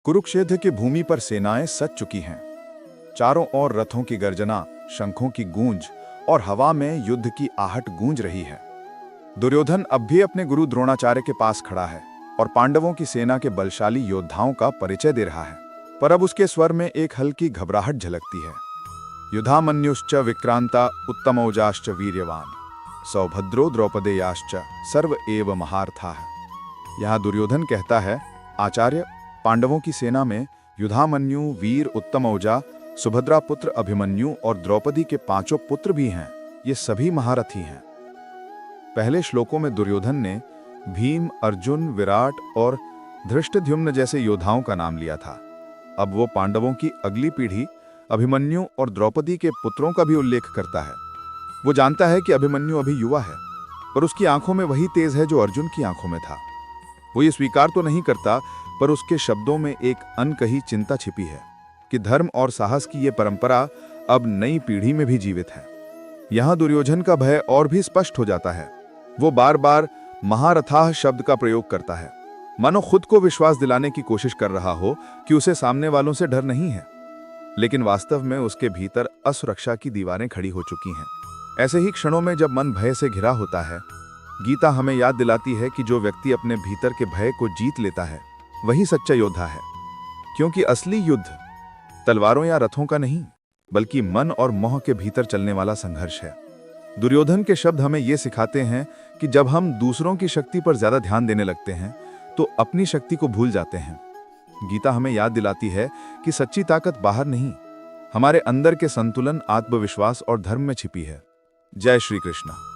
कुरुक्षेत्र की भूमि पर सेनाएं सज चुकी हैं। चारों ओर रथों की गर्जना, शंखों की गूंज और हवा में युद्ध की आहट गूंज रही है। दुर्योधन अब भी अपने गुरु द्रोणाचार्य के पास खड़ा है और पांडवों की सेना के बलशाली योद्धाओं का परिचय दे रहा है। पर अब उसके स्वर में एक हल्की घबराहट झलकती है। युधामन्युश्च विक्रांता उत्तमौजाश्च वीर्यवान सौभद्रो द्रौपदेयाश्च सर्व एव महारथाः। यहाँ दुर्योधन कहता है, आचार्य, पांडवों की सेना में युधामन्यु, वीर उत्तमौजा, सुभद्रा पुत्र अभिमन्यु और द्रौपदी के 5 पुत्र भी हैं। ये सभी महारथी हैं। पहले श्लोकों में दुर्योधन ने भीम, अर्जुन, विराट और धृष्टद्युम्न जैसे योद्धाओं का नाम लिया था। अब वो पांडवों की अगली पीढ़ी अभिमन्यु और द्रौपदी के पुत्रों का भी उल्लेख करता है। वो जानता है कि अभिमन्यु अभी युवा है, पर उसकी आंखों में वही तेज है जो अर्जुन की आंखों में था। वो ये स्वीकार तो नहीं करता, पर उसके शब्दों में एक अनकही चिंता छिपी है कि धर्म और साहस की ये परंपरा अब नई पीढ़ी में भी जीवित है। यहां दुर्योधन का भय और भी स्पष्ट हो जाता है। वो बार बार महारथाः शब्द का प्रयोग करता है, मानो खुद को विश्वास दिलाने की कोशिश कर रहा हो कि उसे सामने वालों से डर नहीं है। लेकिन वास्तव में उसके भीतर असुरक्षा की दीवारें खड़ी हो चुकी हैं। ऐसे ही क्षणों में जब मन भय से घिरा होता है, गीता हमें याद दिलाती है कि जो व्यक्ति अपने भीतर के भय को जीत लेता है वही सच्चा योद्धा है। क्योंकि असली युद्ध तलवारों या रथों का नहीं, बल्कि मन और मोह के भीतर चलने वाला संघर्ष है। दुर्योधन के शब्द हमें ये सिखाते हैं कि जब हम दूसरों की शक्ति पर ज्यादा ध्यान देने लगते हैं तो अपनी शक्ति को भूल जाते हैं। गीता हमें याद दिलाती है कि सच्ची ताकत बाहर नहीं, हमारे अंदर के संतुलन, आत्मविश्वास और धर्म में छिपी है। जय श्री कृष्ण।